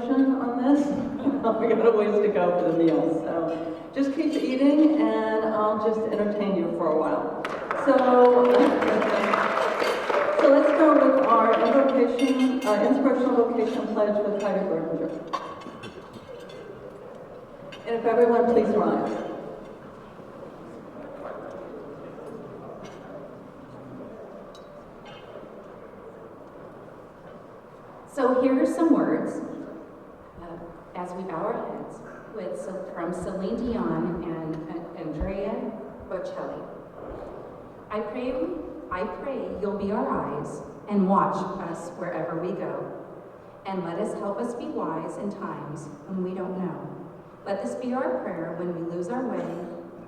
motion on this? We got a ways to go for the meal, so just keep eating and I'll just entertain you for a while. So let's go with our inspirational vocation pledge with Heidi Bertinger. And if everyone please rise. So here are some words as we bow our heads from Celine Dion and Andrea Bocelli. I pray you'll be our eyes and watch us wherever we go. And let us help us be wise in times when we don't know. Let this be our prayer when we lose our way.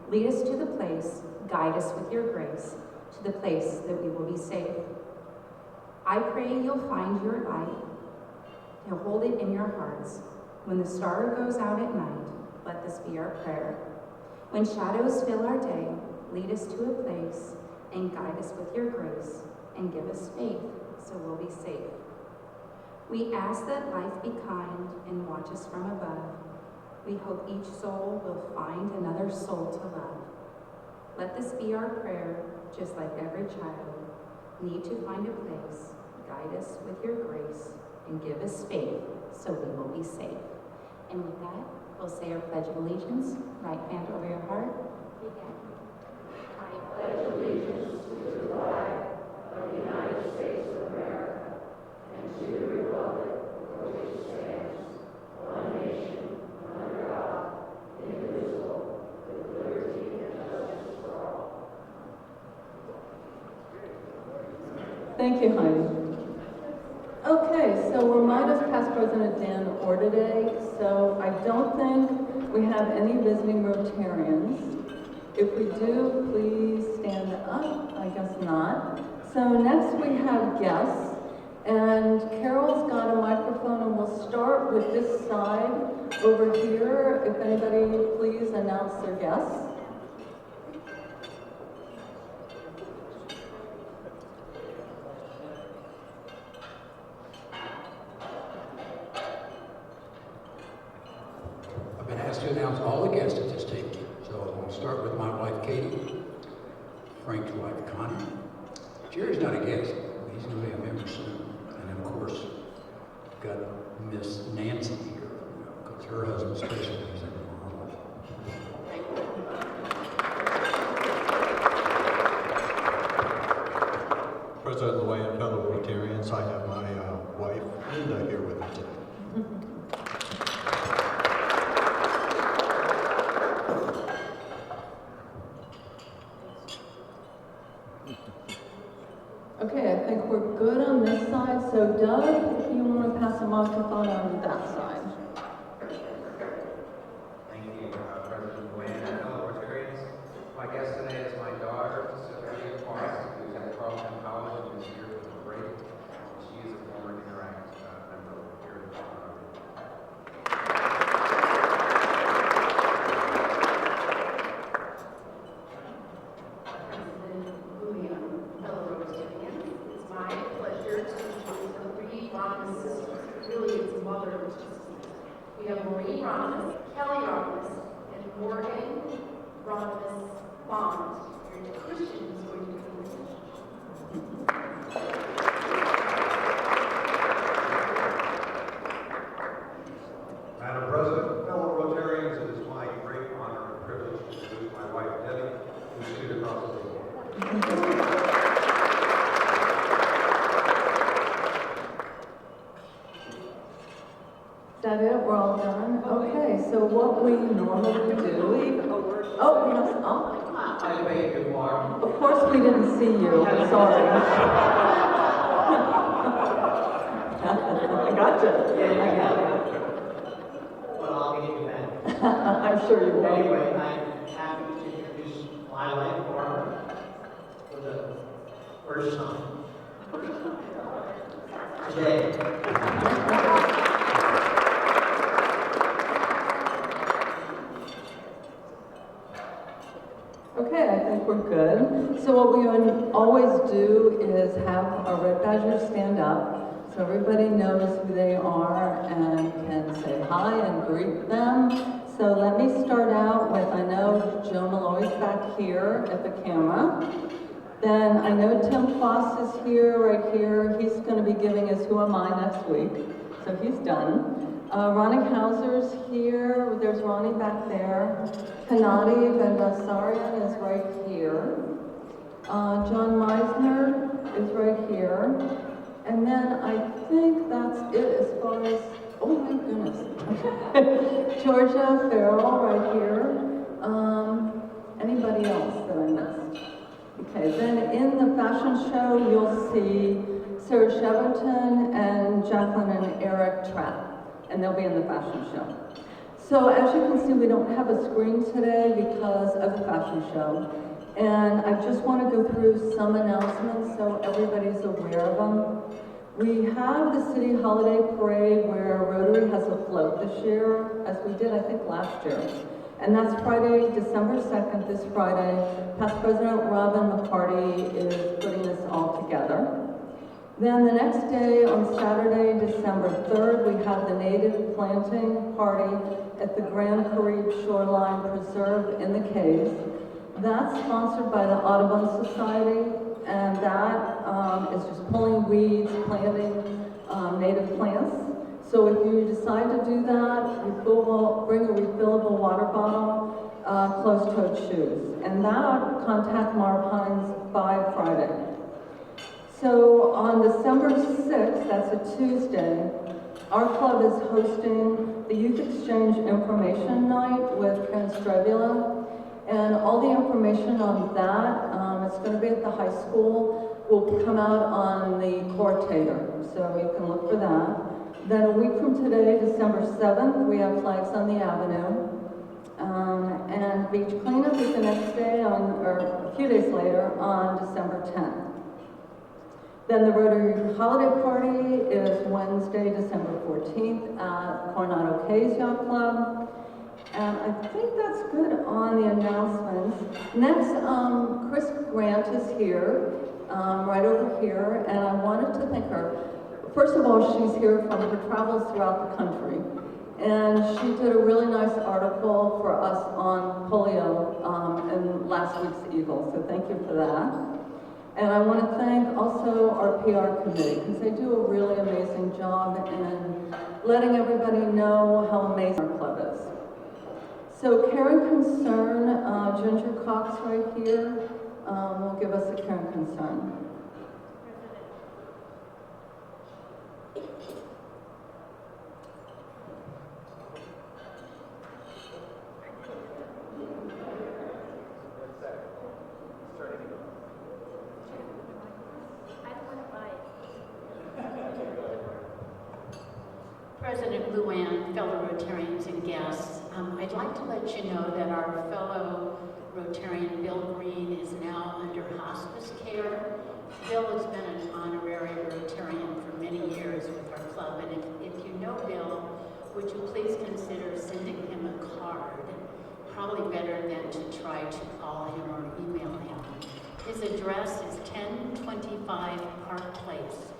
Lead us to the place, guide us with your grace, to the place that we will be safe. I pray you'll find your light. You'll hold it in your hearts. When the star goes out at night, let this be our prayer. When shadows fill our day, lead us to a place and guide us with your grace and give us faith so we'll be safe. We ask that life be kind and watch us from above. We hope each soul will find another soul to love. Let this be our prayer, just like every child. Need to find a place, guide us with your grace, and give us faith so we will be safe. And with that, we'll say our Pledge of Allegiance. Right hand over your heart. Begin. I pledge allegiance to the flag of the United States of America and to the republic for which it stands, one nation, under God, indivisible, with liberty and justice for all. Thank you, Heidi. Okay, so we're minus past President Dan Orr today, so I don't think we have any visiting Rotarians. If we do, please stand up. I guess not. So next we have guests, and Carol's got a microphone, and we'll start with this side over here. If anybody please announce their guests. To announce all the guests at this table. So I'll start with my wife, Katie, Frank's wife, Connie. Jerry's not a guest, but he's going to be a member soon. And then, of course, got Miss Nancy here, because her husband's special. He's in her life. President Luann, fellow Rotarians, I have my wife, Linda, here with me today. Okay, I think we're good on this side. So Doug, if you want to pass the microphone on that side. Thank you, President Luann and fellow Rotarians. My guest today is my daughter, Sophia Quast, who's at Carleton College and is here for the break. She is a former Interact member here in Coronado. We have Maureen Ramos, Kelly Ramos, and Morgan Ramos Bond. Your Christian is going to be the session. Madam President, fellow Rotarians, it is my great honor and privilege to introduce my wife, Debbie, who's seated across the table. Is that it? We're all done? Okay, so what we normally do... Oh, yes. Oh. By the way, good morning. Of course we didn't see you. Sorry. I gotcha. Well, I'll get you back. I'm sure you will. Anyway, I'm happy to introduce my wife, Barbara, for the first time today. Okay, I think we're good. So what we always do is have our red badgers stand up so everybody knows who they are and can hi and greet them. So let me start out with, I know Joe Malloy's back here at the camera. Then I know Tim Foss is here, right here. He's going to be giving us Who Am I next week. So he's done. Ronnie Hauser's here. There's Ronnie back there. Kanadi Bendasarian is right here. John Meisner is right here. And then I think that's it as far as, oh my goodness. Georgia Farrell right here. Anybody else that I missed? Okay, then in the fashion show, you'll see Sarah Cheverton and Jacqueline and Eric Trapp, and they'll be in the fashion show. So as you can see, we don't have a screen today because of the fashion show. And I just want to go through some announcements so everybody's aware of them. We have the City Holiday Parade where Rotary has a float this year, as we did, I think, last year. And that's Friday, December 2nd, this Friday. Past President Robin McCarty is putting this all together. Then the next day, on Saturday, December 3rd, we have the native planting party at the Grand Caribe Shoreline Preserve in the Caves. That's sponsored by the Audubon Society, and that is just pulling weeds, planting native plants. So if you decide to do that, bring a refillable water bottle, closed-toed shoes. And that, contact Marv Hines by Friday. So on December 6th, that's a Tuesday, our club is hosting the Youth Exchange Information Night with Transtrevula. And all the information on that, it's going to be at the high school, will come out on the Cortator, so you can look for that. Then a week from today, December 7th, we have Flags on the Avenue. And beach cleanup is the next day, or a few days later, on December 10th. Then the Rotary Holiday Party is Wednesday, December 14th at Coronado Cays Yacht Club. And I think that's good on the announcements. Next, Chris Grant is here, right over here, and I wanted to thank her. First of all, she's here from her travels throughout the country, and she did a really nice article for us on polio in last week's Eagle, so thank you for that. And I want to thank also our PR committee, because they do a really amazing job in letting everybody know how amazing our club is. So care and concern, Ginger Cox right here will give us a care and concern. President Luann, fellow Rotarians and guests, I'd like to let you know that our fellow Rotarian Bill Green is now under hospice care. Bill has been an honorary Rotarian for many years with our club, and if you know Bill, would you please consider sending him a card? Probably better than to try to call him or email him. His address is 1025 Park Place,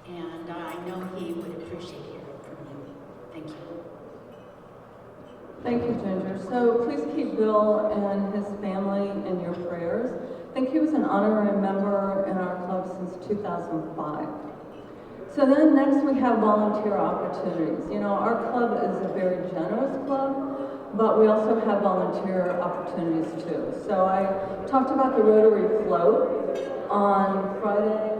and I know he would appreciate hearing from you. Thank you. Thank you, Ginger. So please keep Bill and his family in your prayers. I think he was an honorary member in our club since 2005. So then next we have volunteer opportunities. You know, our club is a very generous club, but we also have volunteer opportunities too. So I talked about the Rotary Float on Friday,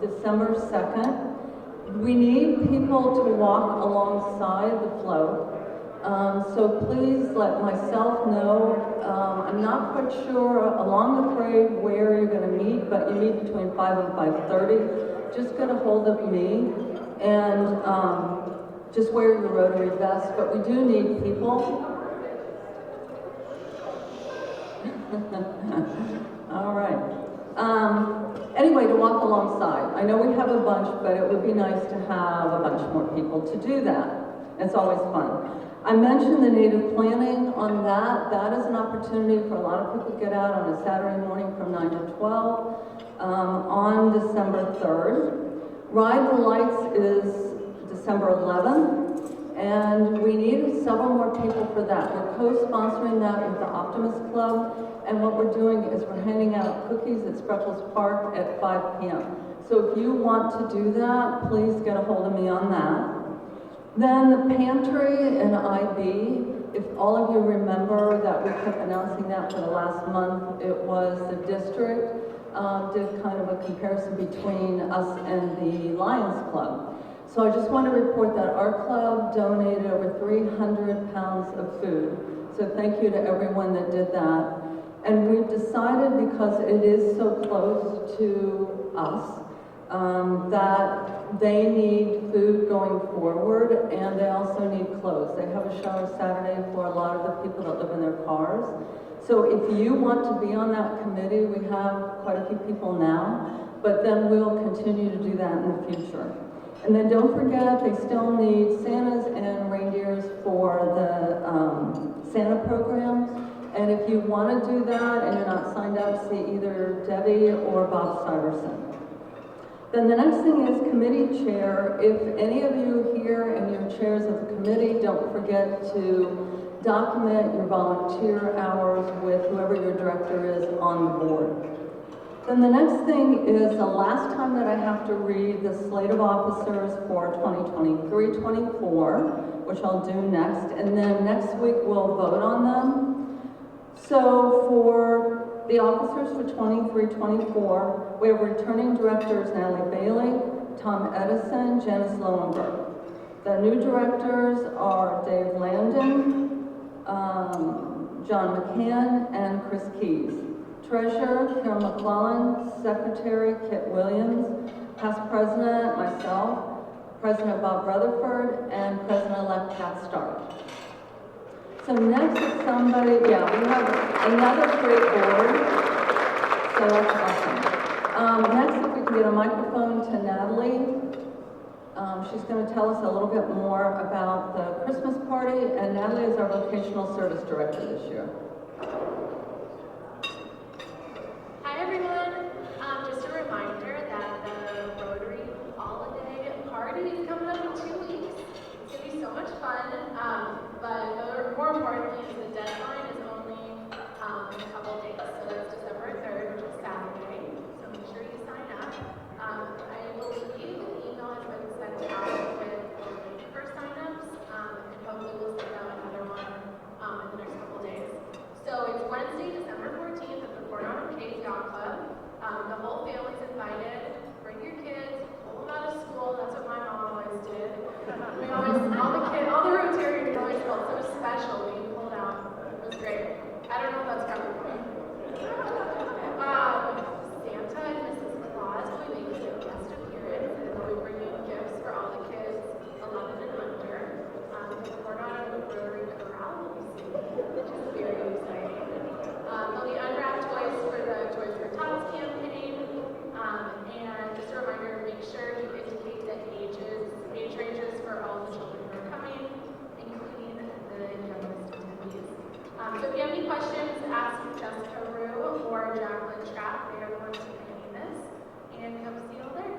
December 2nd. We need people to walk alongside the float. So please let myself know. I'm not quite sure along the parade where you're going to meet, but you meet between 5 and 5:30. Just get a hold of me and just wear your Rotary vest. But we do need people. All right. Anyway, to walk alongside. I know we have a bunch, but it would be nice to have a bunch more people to do that. It's always fun. I mentioned the native planting on that. That is an opportunity for a lot of people to get out on a Saturday morning from 9 to 12 on December 3rd. Ride the Lights is December 11th, And we need several more people for that. We're co-sponsoring that with the Optimist Club, and what we're doing is we're handing out cookies at Spreckles Park at 5 p.m. So if you want to do that, please get a hold of me on that. Then the pantry and IB, if all of you remember that we kept announcing that for the last month, it was the district did kind of a comparison between us and the Lions Club. So I just want to report that our club donated over 300 pounds of food. So thank you to everyone that did that. And we've decided, because it is so close to us, that they need food going forward, and they also need clothes. They have a shower Saturday for a lot of the people that live in their cars. So if you want to be on that committee, we have quite a few people now, but then we'll continue to do that in the future. And then don't forget, they still need Santas and reindeers for the Santa program. And if you want to do that and you're not signed up, see either Debbie or Bob Syverson. Then the next thing is committee chair. If any of you here and your chairs of the committee, don't forget to document your volunteer hours with whoever your director is on the board. Then the next thing is the last time that I have to read the slate of officers for 2023-24, which I'll do next, and then next week we'll vote on them. So for the officers for 23-24, we have returning directors Natalie Bailey, Tom Edison, Janice Lowenberg. The new directors are Dave Landon, John McCann, and Chris Keys. Treasurer, Carol McClellan. Secretary, Kit Williams. Past president, myself. President Bob Rutherford, and President-elect Pat Stark. So next is somebody, yeah, we have another great board. So that's awesome. Next, if we can get a microphone to Natalie. She's going to tell us a little bit more about the Christmas party, and Natalie is our vocational service director this year. Hi everyone. Just a reminder that the Rotary holiday party is coming up in 2 weeks. It's going to be so much fun. But more importantly, is the deadline is only in a couple days. So that's December 3rd, which is Saturday. So make sure you sign up. I believe an email has been sent out with the link for signups, and hopefully we'll send out another one in the next couple days. So it's Wednesday, December 14th at the Coronado Yacht Club. The whole family's invited. Bring your kids, pull them out of school. That's what my mom always did. We always, all the Rotarians always felt so special being pulled out. It was great. I don't know if that's coming from Santa and Mrs. Claus will be making a guest appearance, and they'll be bringing gifts for all the kids 11 and under. The Coronado Rotary Corral will be singing, which is very exciting. There'll be unwrapped toys for the Toys for Tots campaign. And just a reminder, make sure you indicate the age ranges for all the children who are coming, including the youngest attendees. So if you have any questions, ask Jessica Rue or Jacqueline Trapp. They are the ones planning this. And come see you all there.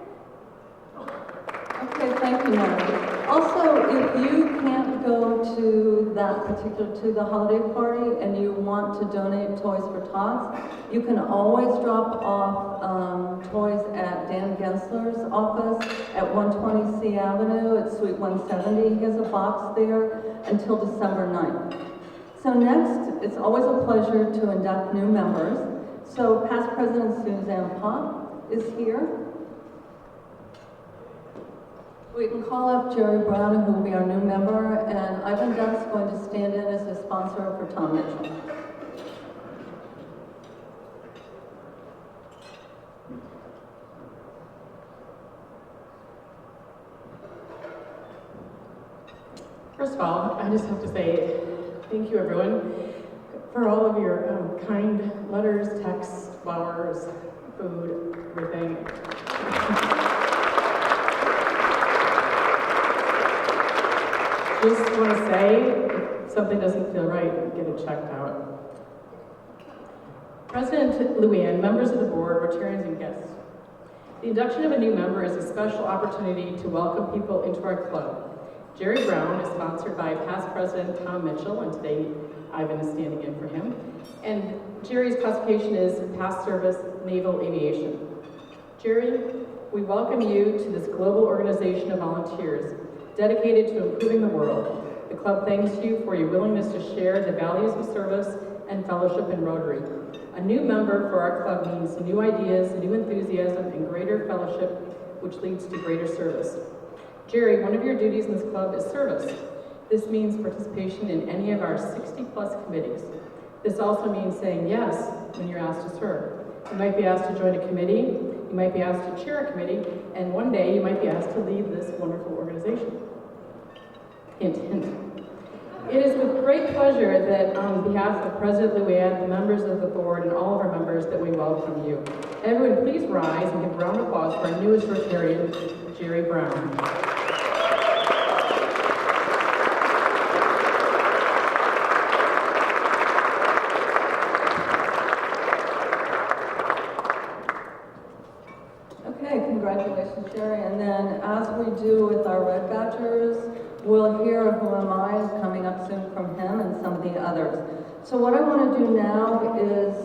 Okay, thank you, Natalie. Also, if you can't go to the holiday party and you want to donate Toys for Tots, you can always drop off toys at Dan Gensler's office at 120 C Avenue at Suite 170. He has a box there until December 9th. So next, it's always a pleasure to induct new members. So past President Suzanne Pop is here. We can call up Jerry Brown, who will be our new member, and Ivan Dunn's going to stand in as a sponsor for Tom Mitchell. First of all, I just have to say thank you, everyone, for all of your kind letters, texts, flowers, food, everything. Just want to say, if something doesn't feel right, get it checked out. President Luann, members of the board, Rotarians, and guests. The induction of a new member is a special opportunity to welcome people into our club. Jerry Brown is sponsored by past President Tom Mitchell, and today Ivan is standing in for him. And Jerry's classification is past service naval aviation. Jerry, we welcome you to this global organization of volunteers dedicated to improving the world. The club thanks you for your willingness to share the values of service and fellowship in Rotary. A new member for our club means new ideas, new enthusiasm, and greater fellowship, which leads to greater service. Jerry, one of your duties in this club is service. This means participation in any of our 60-plus committees. This also means saying yes when you're asked to serve. You might be asked to join a committee, you might be asked to chair a committee, and one day you might be asked to lead this wonderful organization. Hint, hint. It is with great pleasure that on behalf of President Luann, the members of the board, and all of our members that we welcome you. Everyone please rise and give a round of applause for our newest Rotarian, Jerry Brown. Okay, congratulations, Jerry. And then, as we do with our Red Badgers, we'll hear Who Am I is coming up soon from him and some of the others. So what I want to do now is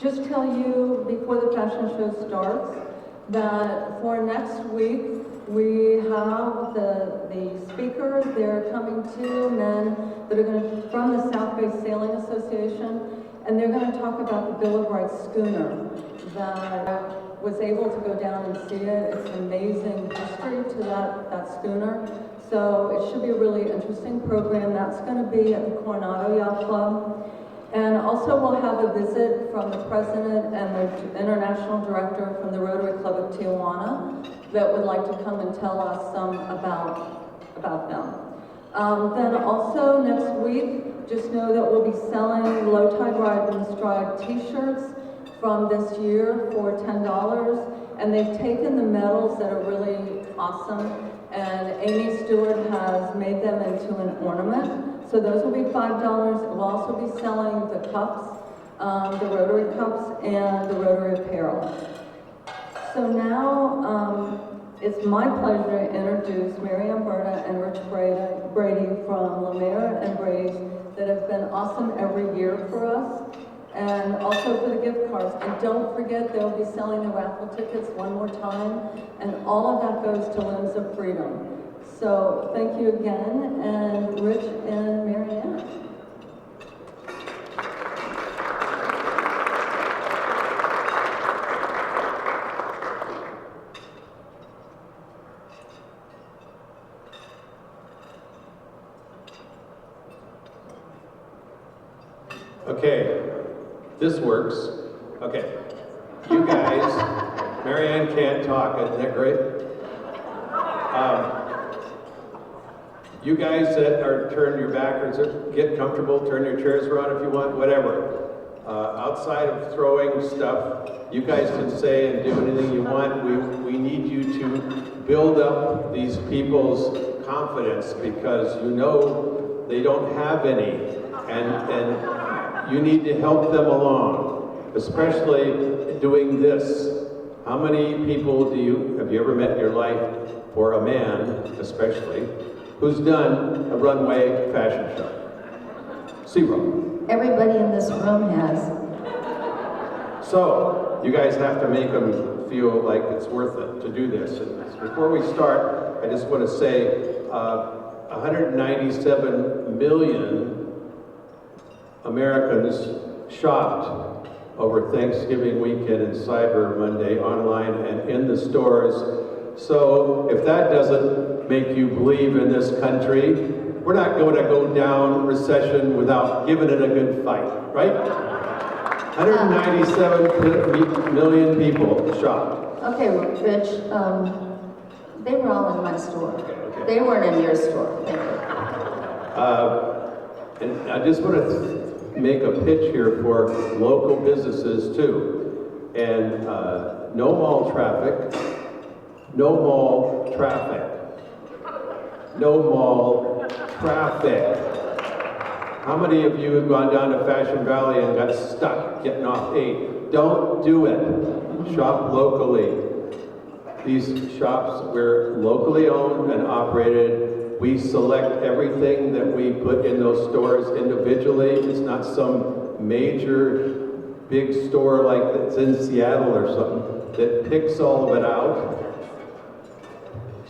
just tell you before the fashion show starts that for next week we have the speakers. They're coming to men that are going to from the South Bay Sailing Association, and they're going to talk about the Bill of Rights schooner that I was able to go down and see it. It's an amazing history to that schooner. So it should be a really interesting program. That's going to be at the Coronado Yacht Club. And also we'll have a visit from the president and the international director from the Rotary Club of Tijuana that would like to come and tell us some about them. Then also next week, just know that we'll be selling Low Tide Ride and Stride t-shirts from this year for $10. And they've taken the medals that are really awesome, and Amy Stewart has made them into an ornament. So those will be $5. We'll also be selling the cups, the Rotary cups, and the Rotary apparel. So now it's my pleasure to introduce Mary Ann Berta and Rich Brady from Lemaire and Brady's that have been awesome every year for us, and also for the gift cards. And don't forget, they'll be selling the raffle tickets one more time, and all of that goes to Limbs of Freedom. So thank you again, and Rich and Mary Ann. Okay, this works. Okay, you guys, Mary Ann can't talk, isn't that great? You guys that are turn your back or get comfortable, turn your chairs around if you want, whatever. Outside of throwing stuff, you guys can say and do anything you want. We need you to build up these people's confidence because you know they don't have any, and you need to help them along, especially doing this. How many people have you ever met in your life, or a man especially, who's done a runway fashion show? Zero. Everybody in this room has. So, you guys have to make them feel like it's worth it to do this. And before we start, I just want to say 197 million Americans shopped over Thanksgiving weekend and Cyber Monday online and in the stores. So if that doesn't make you believe in this country, we're not going to go down recession without giving it a good fight, right? 197 million people shopped. Okay, Rich, they were all in my store. Okay. They weren't in your store. Thank you. And I just want to make a pitch here for local businesses too. And no mall traffic, no mall traffic, no mall traffic. How many of you have gone down to Fashion Valley and got stuck getting off 8? Don't do it. Shop locally. These shops, we're locally owned and operated. We select everything that we put in those stores individually. It's not some major big store like that's in Seattle or something that picks all of it out.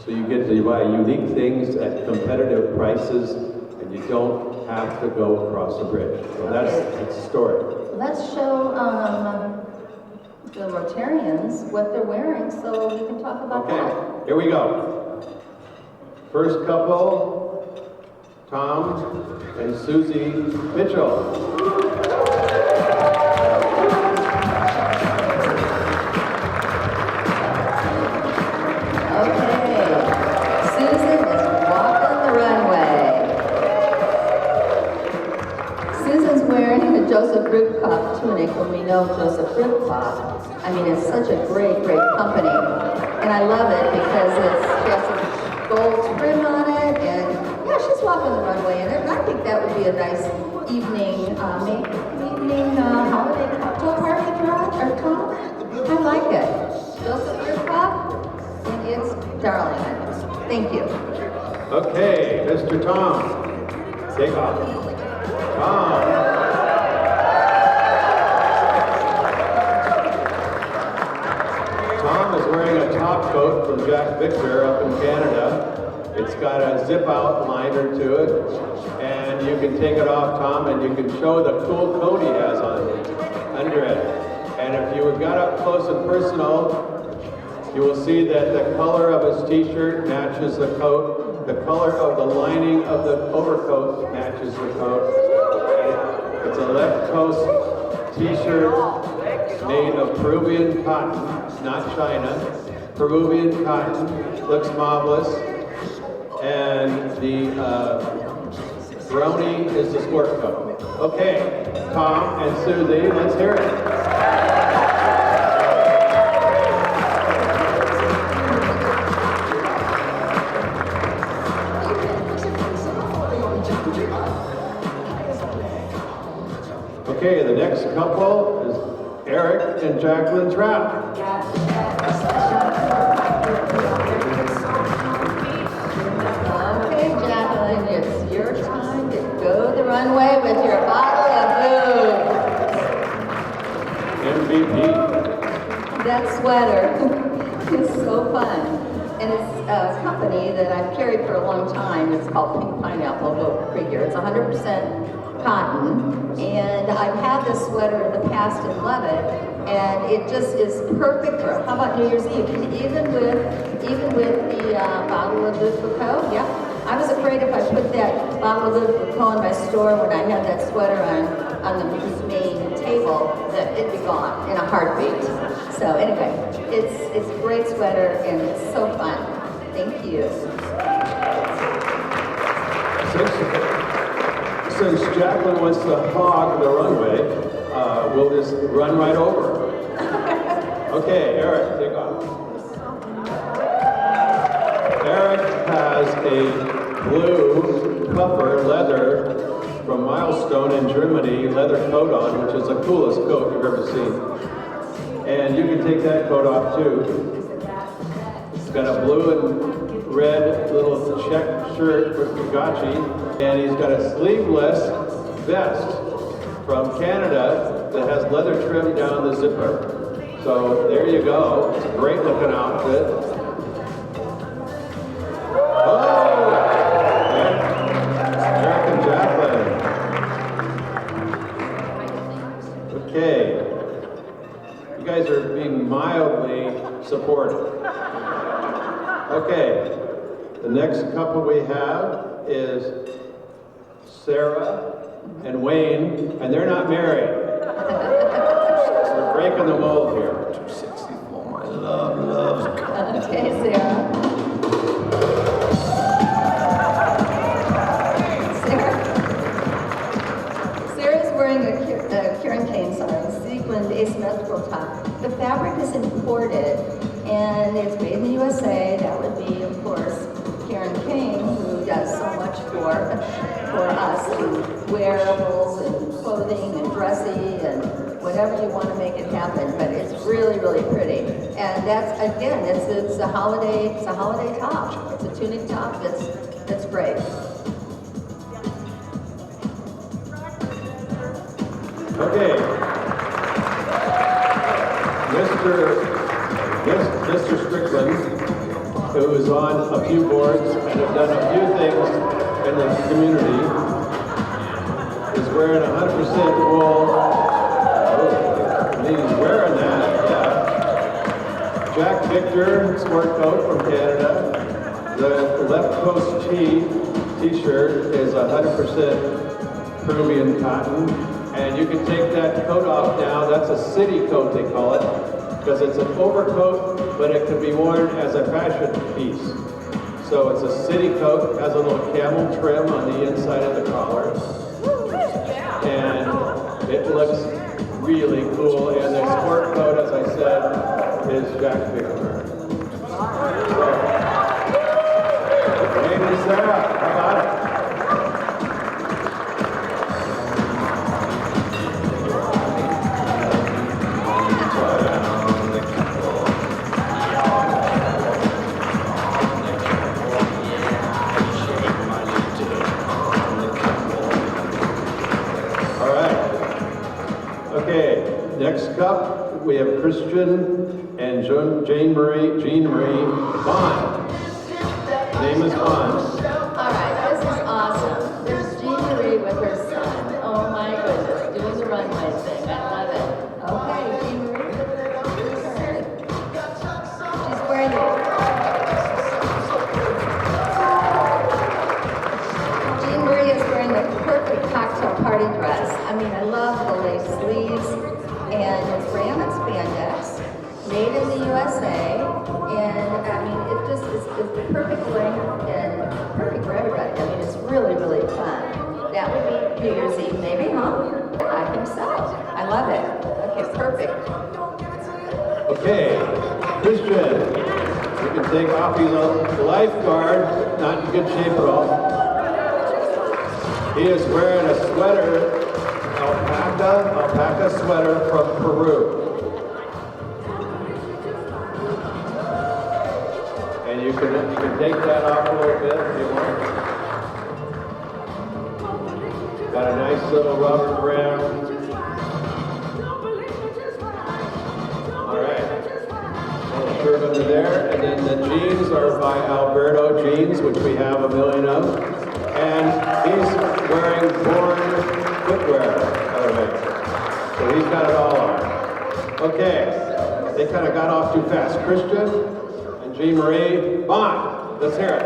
So you get to buy unique things at competitive prices, and you don't have to go across a bridge. So that's the story. Let's show the Rotarians what they're wearing so we can talk about that. Okay, here we go. First couple, Tom and Susie Mitchell. Joseph Ribkoff tunic, when we know Joseph Ribkoff. I mean, it's such a great, great company. And I love it because she has some gold trim on it, and yeah, she's walking the runway in it. And I think that would be a nice evening, holiday cocktail party for Tom. I like it. Joseph Ribkoff, and it's darling. Thank you. Okay, Mr. Tom, take off. Tom. Tom is wearing a top coat from Jack Victor up in Canada. It's got a zip out liner to it, and you can take it off, Tom, and you can show the cool coat he has on under it. And if you got up close and personal, you will see that the color of his t-shirt matches the coat. The color of the lining of the overcoat matches the coat. It's a left coast t-shirt made of Peruvian cotton, not China. Peruvian cotton, looks marvelous. And the brownie is the sport coat. Okay, Tom and Susie, let's hear it. Okay, the next couple is Eric and Jacqueline Trapp. Okay, Jacqueline, it's your time to go the runway with your bottle of booze. MVP. That sweater is so fun. And it's a company that I've carried for a long time. It's called Pink Pineapple, go figure. It's 100% cotton. And I've had this sweater in the past and love it. And it just is perfect for, how about New Year's Eve? Even with the bottle of Louis Vuitton, yeah. I was afraid if I put that bottle of Louis Vuitton in my store when I had that sweater on the main table, that it'd be gone in a heartbeat. So anyway, it's a great sweater and it's so fun. Thank you. Since Jacqueline wants to hog the runway, we'll just run right over. Okay, Eric, take off. Eric has a blue puffer leather from Milestone in Germany, leather coat on, which is the coolest coat you've ever seen. And you can take that coat off too. He's got a blue and red little check shirt with Fugachi, and he's got a sleeveless vest from Canada that has leather trim down the zipper. So there you go. It's a great looking outfit. Oh! Eric and Jacqueline. Okay. You guys are being mildly supportive. Okay. The next couple we have is Sarah and Wayne, and they're not married. We're breaking the mold here. Too sexy for my love. Okay, Sarah. Sarah's wearing a Karen Kane, sequined asymmetrical top. The fabric is imported, and it's made in the USA. That would be, of course, Karen Kane, who does so much for us, in wearables and clothing and dressy and whatever you want to make it happen, but it's really, really pretty. And that's, again, it's a holiday top. It's a tunic top that's great. Okay. Mr. Strickland, who is on a few boards and have done a few things in the community, is wearing 100% wool. Oh, he's wearing that, yeah. Jack Victor sport coat from Canada. The Left Coast t-shirt is 100% Peruvian cotton. And you can take that coat off now. That's a city coat, they call it, because it's an overcoat, but it can be worn as a fashion piece. So it's a city coat, has a little camel trim on the inside of the collar. And it looks really cool. And the sport coat, as I said, is Jack Victor. So, Lady Sarah, how about it? Next up, we have Christian and Jean Marie Bond. Name is Bond. All right, this is awesome. There's Jean Marie with her son. Oh my goodness, doing the runway thing. I love it. Okay, Jean Marie. She's wearing Jean Marie is wearing the perfect cocktail party dress. I mean, I love the lace sleeves. And it's ran on spandex, made in the USA, and I mean, it just is the perfect length and perfect for everybody. I mean, it's really, really fun. That would be New Year's Eve, maybe, huh? I think so. I love it. Okay, perfect. Okay, Christian, you can take off. He's a lifeguard, not in good shape at all. He is wearing a sweater. Alpaca sweater from Peru. And you can take that off a little bit if you want. Got a nice little rubber brim. All right. Little shirt under there. And then the jeans are by Alberto Jeans, which we have a million of. And he's wearing Born footwear. All right. So he's got it all on. Okay. They kind of got off too fast. Christian and Jean Marie Bond. Let's hear it.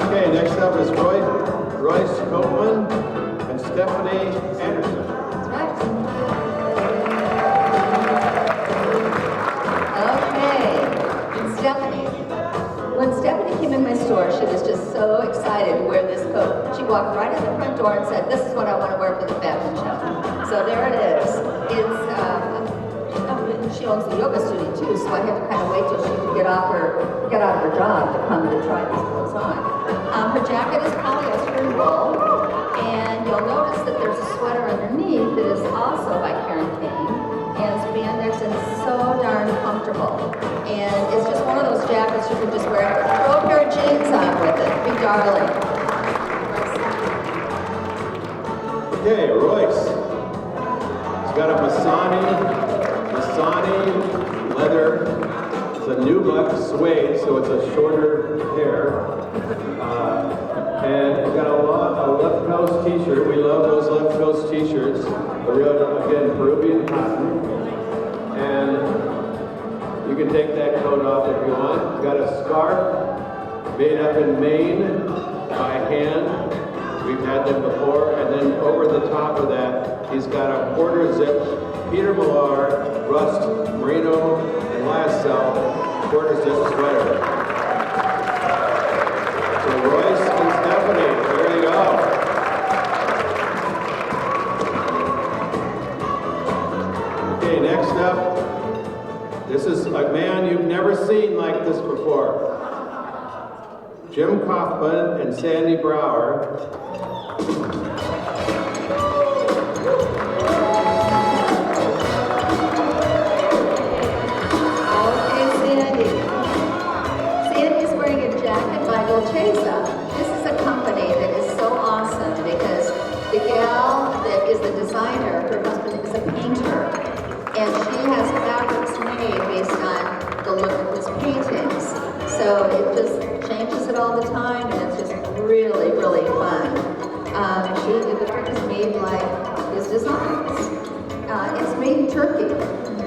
Okay, next up is Royce Copeland and Stephanie Anderson. That's right. Okay. Stephanie. When Stephanie came in my store, she was just so excited to wear this coat. She walked right in the front door and said, "This is what I want to wear for the fashion show." So there it is. She owns the yoga studio too, so I had to kind of wait till she could get out of her job to come to try these clothes on. Her jacket is polyester and wool, and you'll notice that there's a sweater underneath that is also by Karen Kane. And spandex, and it's so darn comfortable. And it's just one of those jackets you can just wear, throw a pair of jeans on with it, be darling. Okay, Royce. He's got a Masani leather. It's a nubuck suede, so it's a shorter hair. And he's got a Left Coast t-shirt. We love those Left Coast t-shirts. Again, Peruvian cotton. And you can take that coat off if you want. He's got a scarf made up in Maine by hand. We've had them before. And then over the top of that, he's got a quarter zip Peter Millar Rust Merino and Lyocell quarter zip sweater. So Royce and Stephanie, there you go. Okay, next up, this is a man you've never seen like this before. Jim Kaufman and Sandy Brower. Okay, Sandy. Sandy's wearing a jacket by Dolceza. This is a company that is so awesome because the gal that is the designer, her husband is a painter, and she has fabrics made based on the look of his paintings. So it just changes it all the time, and it's just really, really fun. The work is made like his designs. It's made in Turkey,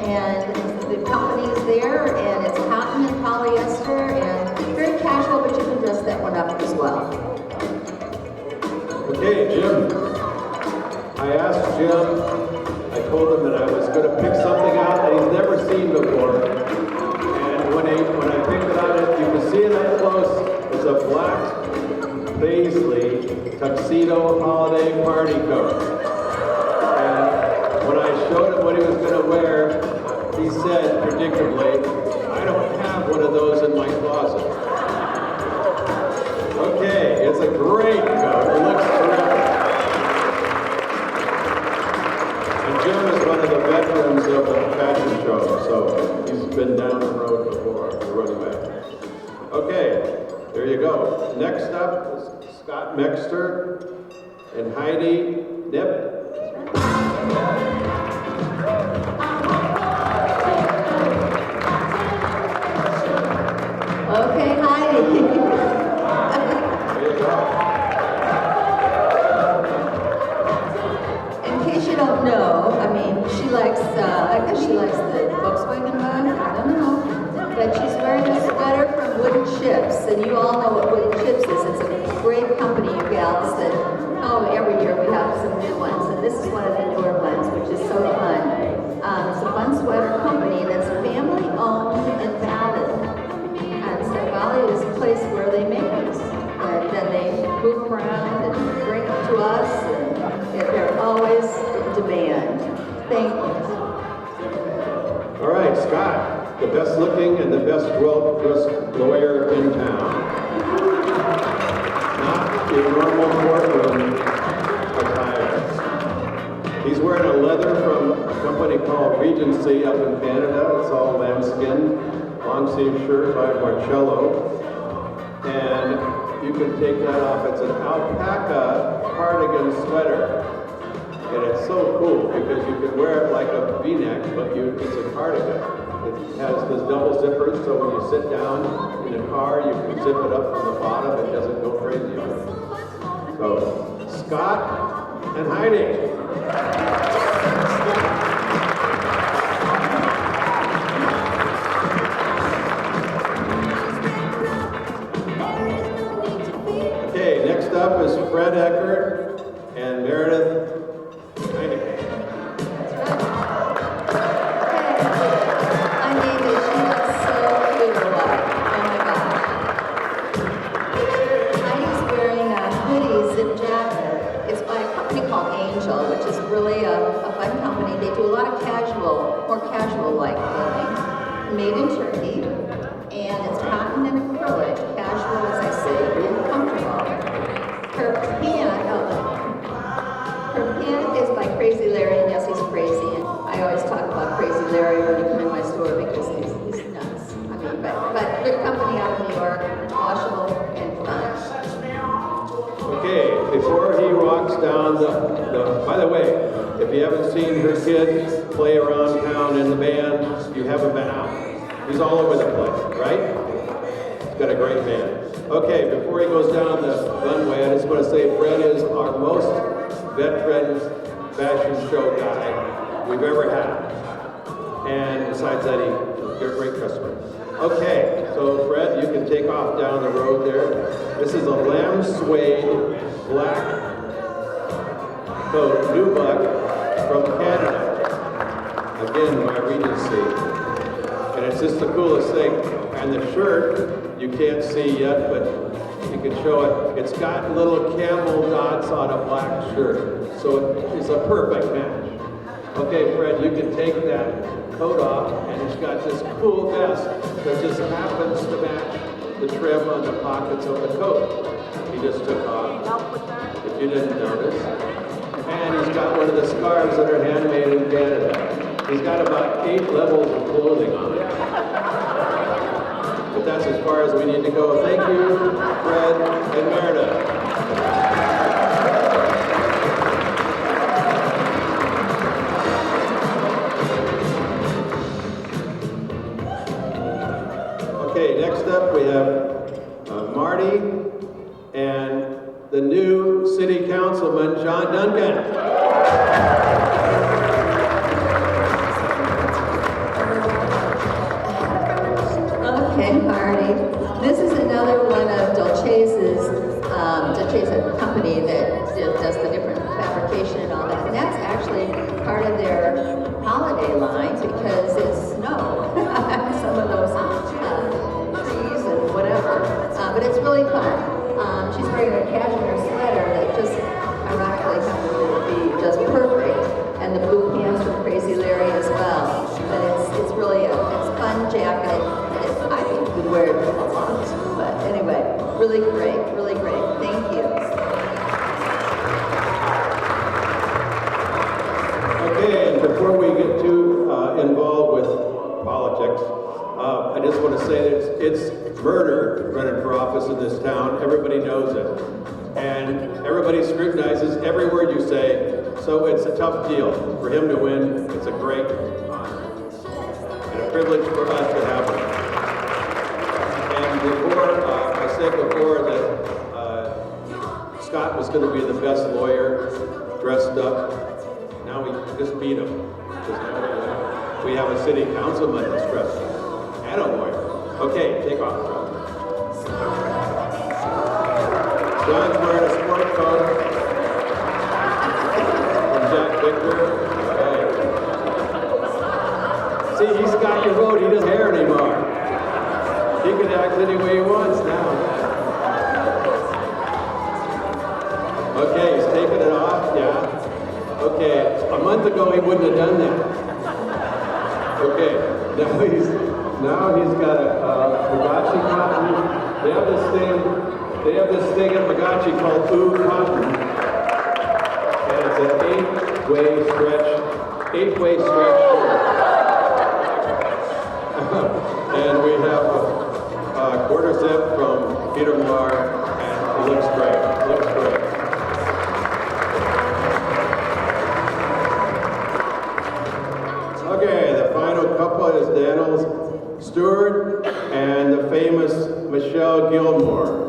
and the company is there, and it's cotton and polyester, and very casual, but you can dress that one up as well. Okay, Jim. I asked Jim, I told him that I was going to pick something out that he's never seen before. And when I picked it out, you can see it up close. It's a black paisley tuxedo holiday party coat. And when I showed him what he was going to wear, he said predictably, I don't have one of those in my closet. Okay, it's a great coat. It looks terrific. And Jim is one of the veterans of the fashion show, so he's been down the road before, running back. Okay, there you go. Next up is Scott Mexter and Heidi Nibb. Okay, Heidi. There you go. In case you don't know, I mean, I guess she likes the Volkswagen mug, I don't know. But she's wearing a sweater from Wooden Chips, and you all know what Wooden Chips is. It's a great company, you gals, that, every year we have some new ones, and this is one of the newer ones, which is so fun. It's a fun sweater company that's family-owned and valid. And so Valley is a place where they make these. And then they move around and bring them to us, and they're always in demand. Thank you. All right, Scott, the best looking and the best well-dressed lawyer in town. Not your normal courtroom attire. He's wearing a leather from a company called Regency up in Canada. It's all lambskin, long sleeve shirt by Marcello. And you can take that off. It's an alpaca cardigan sweater. And it's so cool because you can wear it like a V-neck, but it's a cardigan. It has this double zippers, so when you sit down in a car, you can zip it up from the bottom. It doesn't go crazy on you. So, Scott and Heidi. Okay, next up is Fred Eckert and Meredith Heineke. I mean, she looks so cute or what? Oh my gosh. Heidi's wearing a hoodie zip jacket. It's by a company called Angel, which is really a fun company. They do a lot of more casual-like clothing, made in Turkey, and it's cotton and acrylic, casual, as I say, really comfortable. Her pant is by Crazy Larry, and yes, he's crazy, and I always talk about Crazy Larry when you come in my store because he's nuts. I mean, but good company out of New York, washable and fun. Okay, before he walks down by the way, if you haven't seen her kid play around town in the band, you haven't been out. He's all over the place, right? He's got a great band. Okay, before he goes down the runway, I just want to say Fred is our most veteran fashion show guy we've ever had. And besides that, you're a great customer. Okay, so Fred, you can take off down the road there. This is a lamb suede black coat, nubuck from Canada. Again, by Regency. And it's just the coolest thing. And the shirt, you can't see yet, but you can show it. It's got little camel dots on a black shirt. So it's a perfect match. Okay, Fred, you can take that coat off, and it's got this cool vest that just happens to match the trim on the pockets of the coat. He just took off, if you didn't notice. And he's got one of the scarves that are handmade in Canada. He's got about 8 levels of clothing on it. But that's as far as we need to go. Thank you, Fred and Meredith. Okay, next up we have Marty and the new city councilman, John Duncan. Okay, Marty. This is another one of Dolce's company that does the different fabrication and all that. And that's actually part of their holiday line because it's snow. Some of those trees and whatever. But it's really fun. She's wearing a cashmere sweater that just ironically happens to be just perfect. And the blue pants from Crazy Larry as well. But it's really it's a fun jacket. I think you could wear it a lot. But anyway, really great, really great. Thank you. Okay, and before we get too involved with politics, I just want to say that it's murder running for office in this town. Everybody knows it. And everybody scrutinizes every word you say, so it's a tough deal. For him to win, it's a great honor. And a privilege for us to have him. And I said before that Scott was going to be the best lawyer, dressed up. Now we just beat him. Because now we have a city councilman that's dressed up. And a lawyer. Okay, take off. John's wearing a sport coat from Jack Victor. Okay. See, he's got your vote. He doesn't care anymore. He can act any way he wants now. Okay, he's taking it off. Yeah. Okay. A month ago, he wouldn't have done that. Okay. Now he's got a Bagachi cotton. They have this thing at Bagachi called Ooh Cotton. And it's an 8-way stretch shirt. And we have a quarter zip from Peter Millar, and it looks great. It looks great. Okay, the final couple is Daniel Stewart and the famous Michelle Gilmore.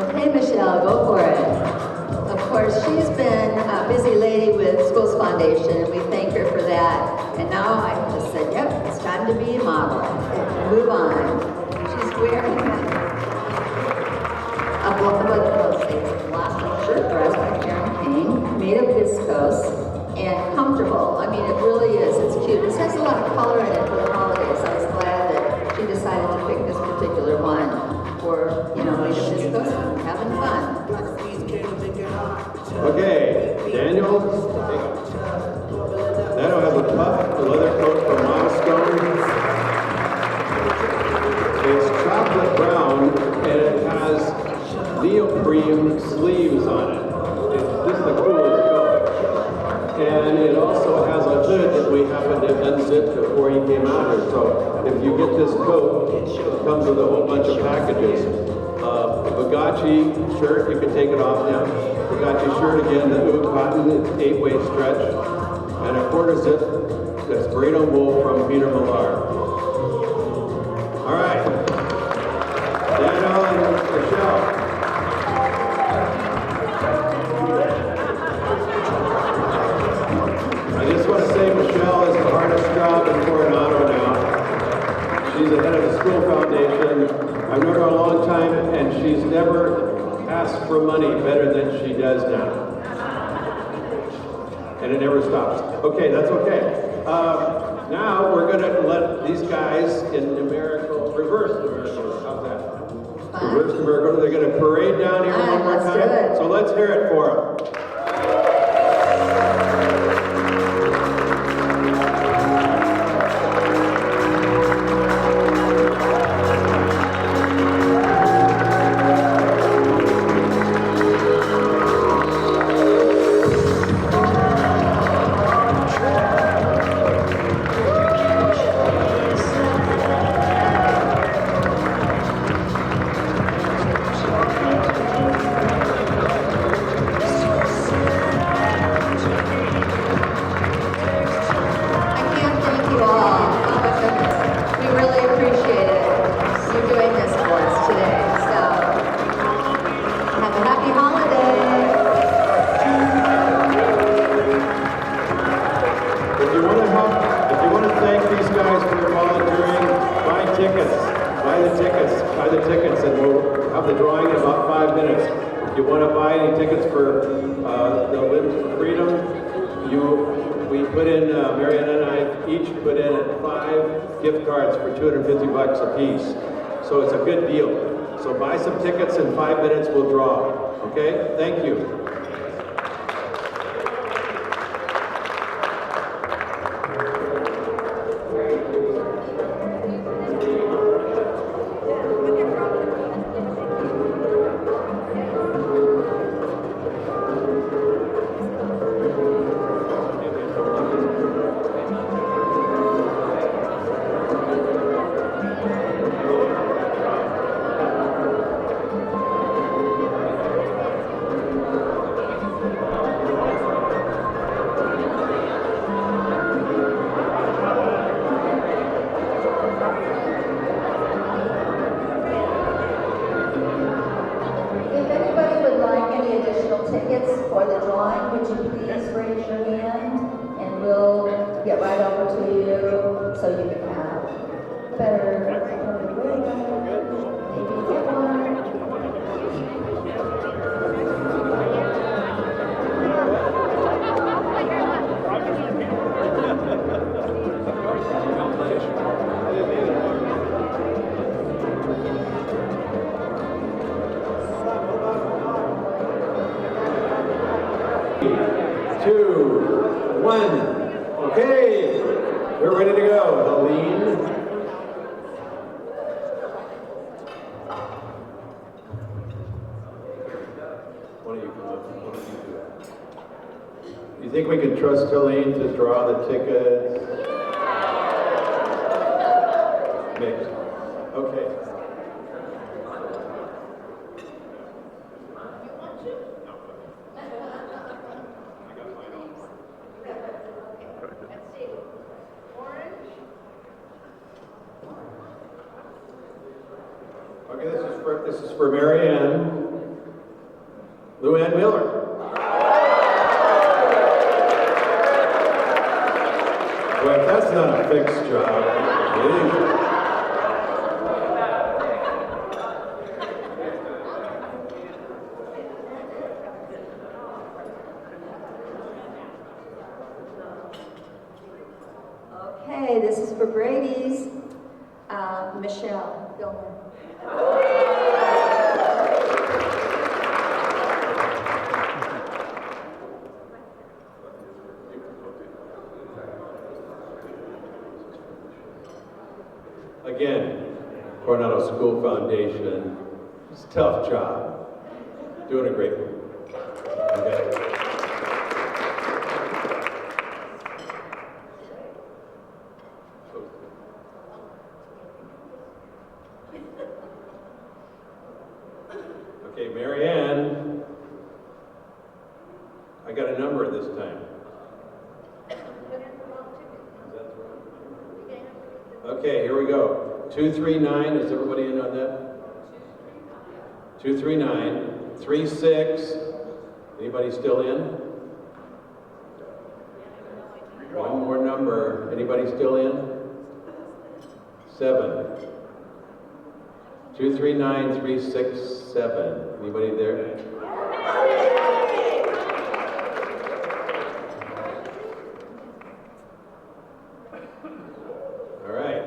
Okay, Michelle, go for it. Of course, she's been a busy lady with Schools Foundation, and we thank her for that. And now I just said, yep, it's time to be a model. Move on. She's wearing a blossom shirt dress by Karen Kane, made of viscose, and comfortable. I mean, it really is. It's cute. This has a lot of color in it for the holidays. I was glad that she decided to pick this particular one for, made of viscose and having fun. Okay, Daniel. Daniel has a puff, a leather coat from Milestone. It's chocolate brown, and it has neoprene sleeves on it. It's just the coolest coat. And it also has a hood that we happened to unzip before he came out here. So if you get this coat, it comes with a whole bunch of packages. A Bagachi shirt, you can take it off now. Bagachi shirt again, the Ooh Cotton, it's 8-way stretch. And a quarter zip that's merino wool from Peter Millar. All right. Daniel and Michelle. I just want to say Michelle is the hardest job in Coronado now. She's the head of the school foundation. I've known her a long time, and she's never asked for money better than she does now. And it never stops. Okay, that's okay. Now we're going to let these guys in reverse numerical. How's that? Fine. Reverse numerical. They're going to parade down here one more Let's time. do it. So let's hear it for them. thank these guys for their volunteering. Buy tickets. Buy the tickets. Buy the tickets, and we'll have the drawing in about 5 minutes. If you want to buy any tickets for the Limbs for Freedom, we put in, Marianne and I each put in 5 gift cards for $250 a piece. So it's a good deal. So buy some tickets, in 5 minutes we'll draw. Okay? Thank you. If anybody would like any additional tickets for the drawing, would you please raise your hand and we'll get right over to you so you can have better maybe get one. Two, one. Okay, we're ready to go. Helene. Why don't you come up? Why don't you do it? You think we can trust Helene to draw the tickets? Mixed. Okay. Okay, this is for Mary Ann. Lou Ann Miller. Well, if that's not a fixed job, Okay, this is for Brady's Michelle Gilmer. Again, Coronado School Foundation. It's a tough job. Doing a great one. Okay. Okay, Mary Ann. I got a number this time. Okay, here we go. 239, is everybody in on that? 239, 36. Anybody still in? One more number. Anybody still in? 7. 239, 367. Anybody there? All right.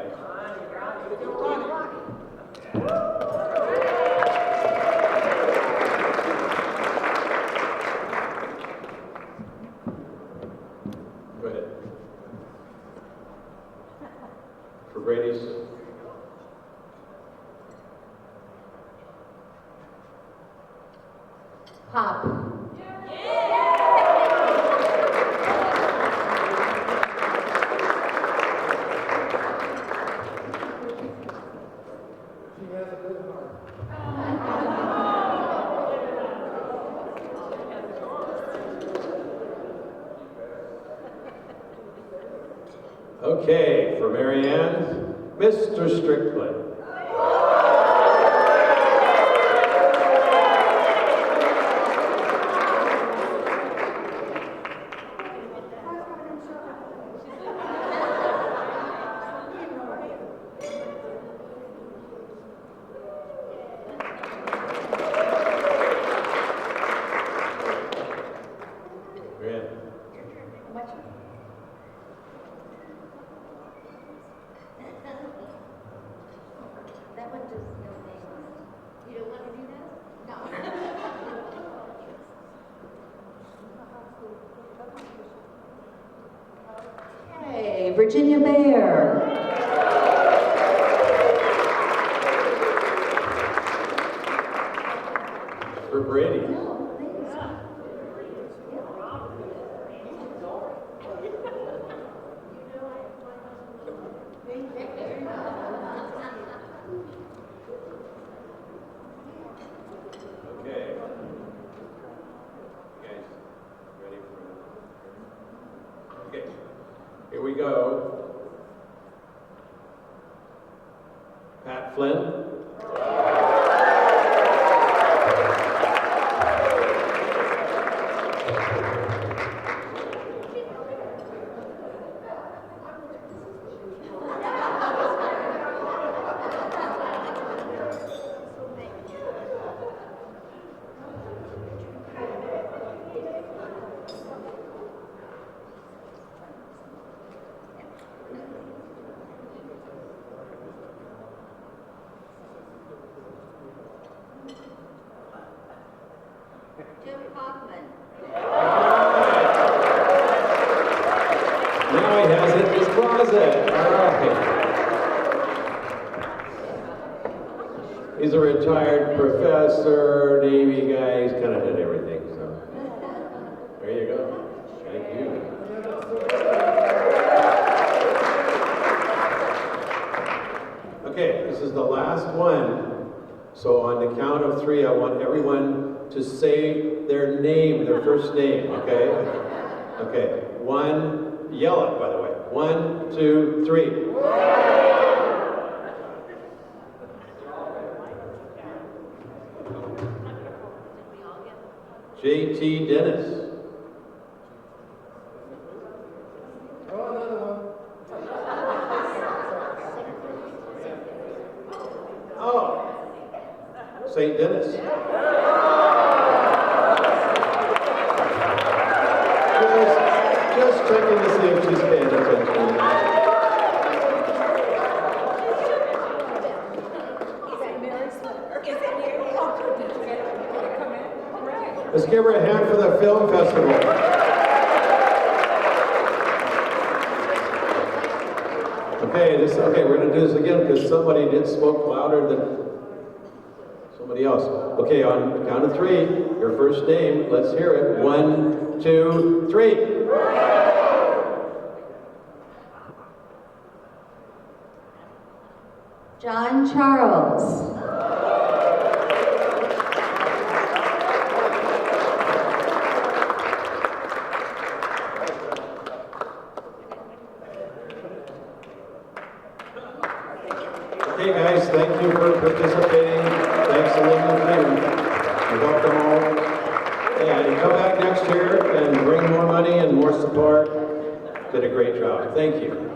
Go ahead. For Brady's. Pop. Okay, for Mary Ann, Mr. Strickland. Virginia Bear. For Brady. Okay. You guys ready for it? Okay. Here we go. Pat Flynn. Jim Hoffman. Now he has it in his closet. All right. He's a retired professor, Navy guy. He's kind of did everything. So there you go. Thank you. Okay, this is the last one. So on the count of 3, I want everyone to say their name, their first name, okay? Okay, 1, yell it, by the way. 1, 2, 3. J.T. Dennis. Oh, St. Dennis. Just checking to see if she's paying attention. Let's give her a hand for the film festival. Okay, we're going to do this again because somebody did spoke louder than somebody else. Okay, on the count of 3, your first name, let's hear it. 1, 2, 3. John Charles. Okay, guys, thank you for participating. Thanks a lot. You helped them all. And come back next year and bring more money and more support. Did a great job. Thank you.